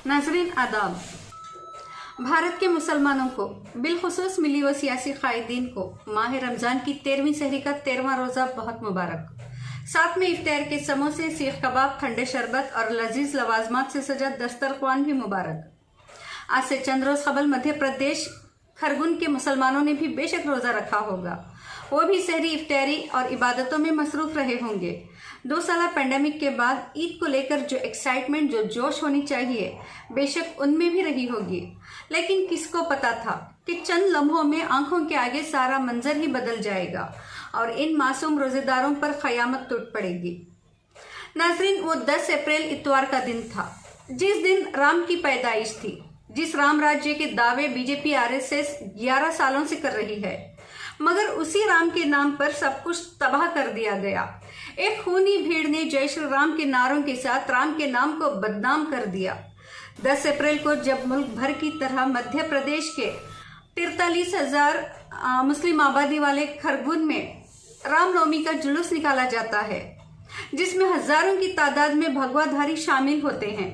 नाज़रीन आदाब। भारत के मुसलमानों को बिलखुसूस मिली व सियासी कायदीन को माह रमज़ान की 13वीं सहरी का 13वां रोज़ा बहुत मुबारक। साथ में इफ्तार के समोसे, सीख कबाब, ठंडे शरबत और लजीज लवाजमात से सजा दस्तरख्वान भी मुबारक। आज से चंद रोज़ कबल मध्य प्रदेश खरगुन के मुसलमानों ने भी बेशक रोज़ा रखा होगा। वो भी सहरी, इफ्तारी और इबादतों में मसरूफ रहे होंगे। 2 साल पेंडेमिक के बाद ईद को लेकर जो एक्साइटमेंट, जो जोश होनी चाहिए, बेशक उनमें भी रही होगी। लेकिन किसको पता था कि चंद लम्हों में आंखों के आगे सारा मंजर ही बदल जाएगा और इन मासूम रोजेदारों पर क़यामत टूट पड़ेगी। नाज़रीन, वो 10 अप्रैल इतवार का दिन था जिस दिन राम की पैदाइश थी, जिस राम राज्य के दावे बीजेपी आरएसएस 11 सालों से कर रही है, मगर उसी राम के नाम पर सब कुछ तबाह कर दिया गया। एक खूनी भीड़ ने जय श्री राम के नारों के साथ राम के नाम को बदनाम कर दिया। 10 अप्रैल को जब मुल्क भर की तरह मध्य प्रदेश के 43,000 मुस्लिम आबादी वाले खरगुन में रामनवमी का जुलूस निकाला जाता है, जिसमें हजारों की तादाद में भगवाधारी शामिल होते हैं,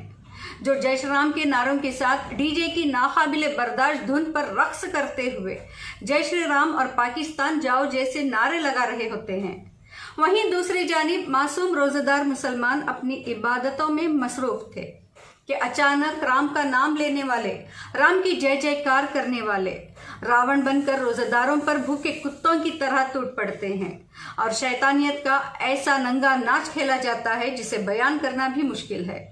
जो जय श्री राम के नारों के साथ डीजे की नाकाबिले बर्दाश्त धुन पर रक्स करते हुए जय श्री राम और पाकिस्तान जाओ जैसे नारे लगा रहे होते हैं। वहीं दूसरी जानिब मासूम रोजेदार मुसलमान अपनी इबादतों में मसरूफ थे कि अचानक राम का नाम लेने वाले, राम की जय जयकार करने वाले रावण बनकर रोजेदारों पर भूखे कुत्तों की तरह टूट पड़ते हैं और शैतानियत का ऐसा नंगा नाच खेला जाता है जिसे बयान करना भी मुश्किल है।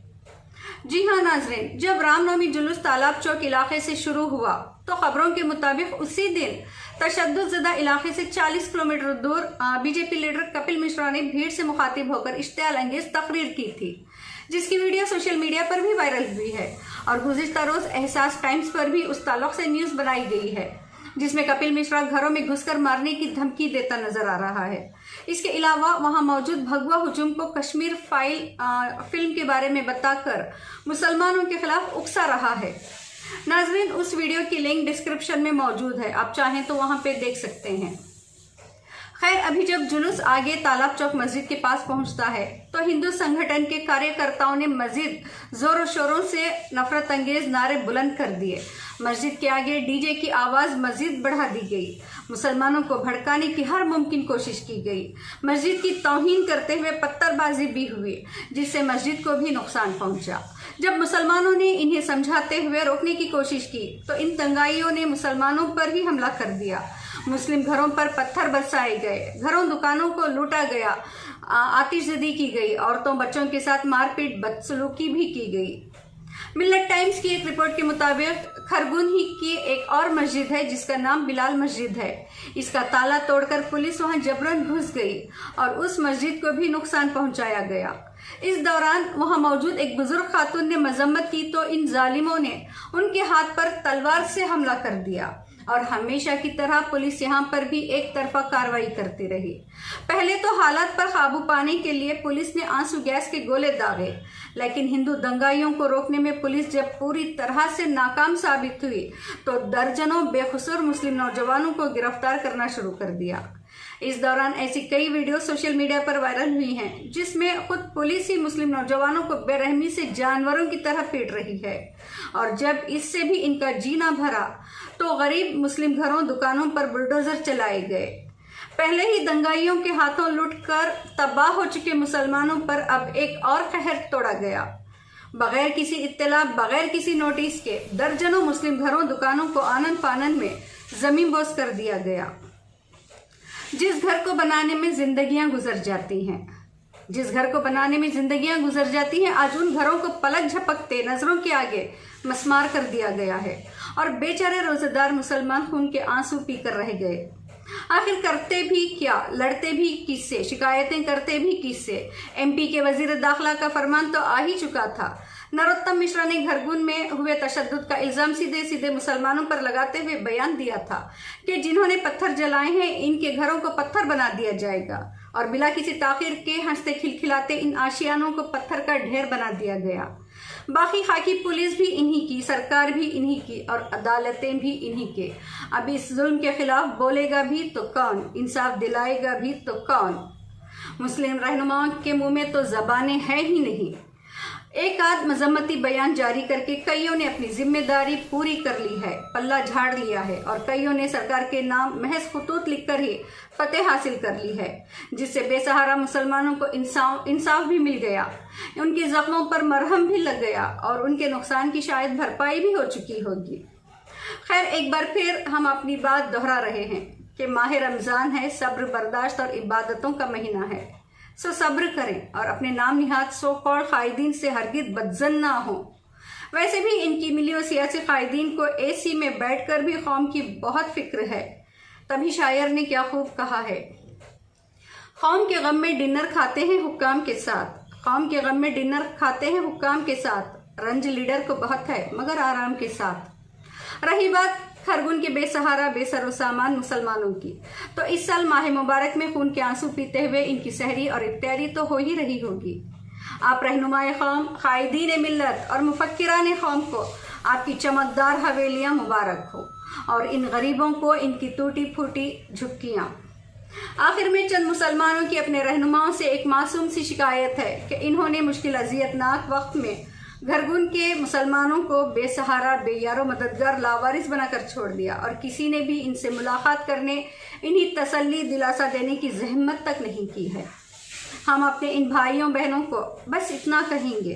जी हाँ नाज़रीन, जब रामनवमी जुलूस तालाब चौक इलाके से शुरू हुआ तो खबरों के मुताबिक उसी दिन तशद्दुद इलाके से 40 किलोमीटर दूर बीजेपी लीडर कपिल मिश्रा ने भीड़ से मुखातिब होकर इश्तियाल अंगेज तकरीर की थी, जिसकी वीडियो सोशल मीडिया पर भी वायरल हुई है और गुज़िश्ता रोज एहसास टाइम्स पर भी उस ताल्लुक से न्यूज़ बनाई गई है, जिसमें कपिल मिश्रा घरों में घुसकर मारने की धमकी देता नजर आ रहा है। इसके अलावा वहां मौजूद भगवा हुजूम को कश्मीर फिल्म के बारे में बताकर मुसलमानों के खिलाफ उकसा रहा है। नाजरीन, उस वीडियो की लिंक डिस्क्रिप्शन में मौजूद है, आप चाहें तो वहां पे देख सकते हैं। खैर, अभी जब जुलूस आगे तालाब चौक मस्जिद के पास पहुंचता है तो हिंदू संगठन के कार्यकर्ताओं ने मस्जिद जोरों शोरों से नफरत अंगेज नारे बुलंद कर दिए। मस्जिद के आगे डीजे की आवाज मस्जिद बढ़ा दी गई। मुसलमानों को भड़काने की हर मुमकिन कोशिश की गई। मस्जिद की तौहीन करते हुए पत्थरबाजी भी हुई, जिससे मस्जिद को भी नुकसान पहुंचा। जब मुसलमानों ने इन्हें समझाते हुए रोकने की कोशिश की तो इन दंगाइयों ने मुसलमानों पर ही हमला कर दिया। मुस्लिम घरों पर पत्थर बरसाए गए, घरों दुकानों को लूटा गया, आतिशज़दी की गई, औरतों बच्चों के साथ मारपीट बदसलूकी भी की गई। मिल्लत टाइम्स की एक रिपोर्ट के मुताबिक खरगुन ही की एक और मस्जिद है जिसका नाम बिलाल मस्जिद है। इसका ताला तोड़कर पुलिस वहां जबरन घुस गई और उस मस्जिद को भी नुकसान पहुंचाया गया। इस दौरान वहां मौजूद एक बुजुर्ग खातून ने मजम्मत की तो इन जालिमों ने उनके हाथ पर तलवार से हमला कर दिया और हमेशा की तरह पुलिस यहाँ पर भी एक तरफा कार्रवाई करती रही। पहले तो हालात पर काबू पाने के लिए पुलिस ने आंसू गैस के गोले दागे, लेकिन हिंदू दंगाइयों को रोकने में पुलिस जब पूरी तरह से नाकाम साबित हुई तो दर्जनों बेकसूर मुस्लिम नौजवानों को गिरफ्तार करना शुरू कर दिया। इस दौरान ऐसी कई वीडियो सोशल मीडिया पर वायरल हुई हैं, जिसमें खुद पुलिस ही मुस्लिम नौजवानों को बेरहमी से जानवरों की तरह पीट रही है और जब इससे भी इनका जीना भरा तो गरीब मुस्लिम घरों दुकानों पर बुलडोजर चलाए गए। पहले ही दंगाइयों के हाथों लुटकर तबाह हो चुके मुसलमानों पर अब एक और कहर तोड़ा गया। बगैर किसी इत्तला, बगैर किसी नोटिस के दर्जनों मुस्लिम घरों दुकानों को आनन फानन में जमींदोज कर दिया गया। जिस घर को बनाने में जिंदगियां गुजर जाती हैं, जिस घर को बनाने में जिंदगियां गुजर जाती हैं, आज उन घरों को पलक झपकते नजरों के आगे मस्मार कर दिया गया है और बेचारे रोजेदार मुसलमान खून के आंसू पीकर रह गए। आखिर करते भी क्या, लड़ते भी किससे, शिकायतें करते भी किससे। एमपी के वजीर दाखिला का फरमान तो आ ही चुका था। नरोत्तम मिश्रा ने खरगुन में हुए तशद्दुद का इल्जाम सीधे सीधे मुसलमानों पर लगाते हुए बयान दिया था कि जिन्होंने पत्थर जलाए हैं इनके घरों को पत्थर बना दिया जाएगा और बिला किसी ताखिर के हंसते खिलखिलाते इन आशियानों को पत्थर का ढेर बना दिया गया। बाकी खाकी पुलिस भी इन्हीं की, सरकार भी इन्हीं की और अदालतें भी इन्हीं के। अब इस जुल्म के खिलाफ बोलेगा भी तो कौन, इंसाफ दिलाएगा भी तो कौन। मुस्लिम रहनुमाओं के मुंह में तो जबानें हैं ही नहीं। एक आध मजम्मती बयान जारी करके कईयों ने अपनी जिम्मेदारी पूरी कर ली है, पल्ला झाड़ लिया है और कईयों ने सरकार के नाम महज खुतूत लिखकर ही फतेह हासिल कर ली है, जिससे बेसहारा मुसलमानों को इंसाफ भी मिल गया, उनके जख्मों पर मरहम भी लग गया और उनके नुकसान की शायद भरपाई भी हो चुकी होगी। खैर, एक बार फिर हम अपनी बात दोहरा रहे हैं कि माह रमज़ान है, सब्र, बर्दाश्त और इबादतों का महीना है। सो सब्र करें और अपने नाम निहाद सो कॉल्ड कायदीन से हरगिज बदजन ना हो। वैसे भी इनकी मिली और सियासी कायदीन को एसी में बैठकर भी कौम की बहुत फिक्र है। तभी शायर ने क्या खूब कहा है, कौम के गम में डिनर खाते हैं हुक्काम के साथ, कौम के गम में डिनर खाते हैं हुक्काम के साथ, रंज लीडर को बहुत है मगर आराम के साथ। रही बात खरगुन के बेसहारा बेसरो सामान मुसलमानों की, तो इस साल माह मुबारक में खून के आंसू पीते हुए इनकी सहरी और इफ्तारी तो हो ही रही होगी। आप रहनुमाए कौम, कायदीन मिल्लत और मुफक्किरान कौम को आपकी चमकदार हवेलियां मुबारक हो और इन गरीबों को इनकी टूटी फूटी झुक्कियां। आखिर में चंद मुसलमानों की अपने रहनुमाओं से एक मासूम सी शिकायत है कि इन्होंने मुश्किल अजियतनाक वक्त में खरगुन के मुसलमानों को बेसहारा, बेयारो, मददगार, लावारिस बनाकर छोड़ दिया और किसी ने भी इनसे मुलाकात करने, इन्हीं तसल्ली दिलासा देने की जहमत तक नहीं की है। हम अपने इन भाइयों बहनों को बस इतना कहेंगे,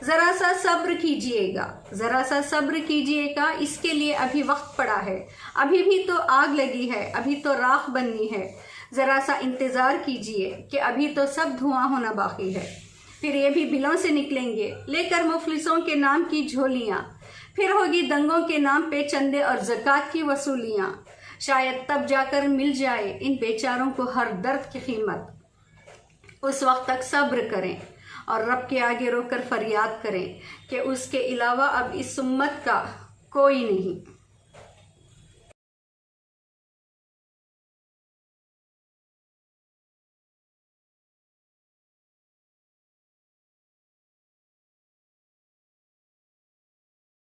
जरा सा सब्र कीजिएगा, जरा सा सब्र कीजिएगा, इसके लिए अभी वक्त पड़ा है, अभी भी तो आग लगी है, अभी तो राख बननी है। जरा सा इंतजार कीजिए कि अभी तो सब धुआं होना बाकी है, फिर ये भी बिलों से निकलेंगे लेकर मुफलिसों के नाम की झोलियाँ, फिर होगी दंगों के नाम पे चंदे और ज़कात की वसूलियाँ। शायद तब जाकर मिल जाए इन बेचारों को हर दर्द की कीमत। उस वक्त तक सब्र करें और रब के आगे रोकर फरियाद करें कि उसके अलावा अब इस उम्मत का कोई नहीं।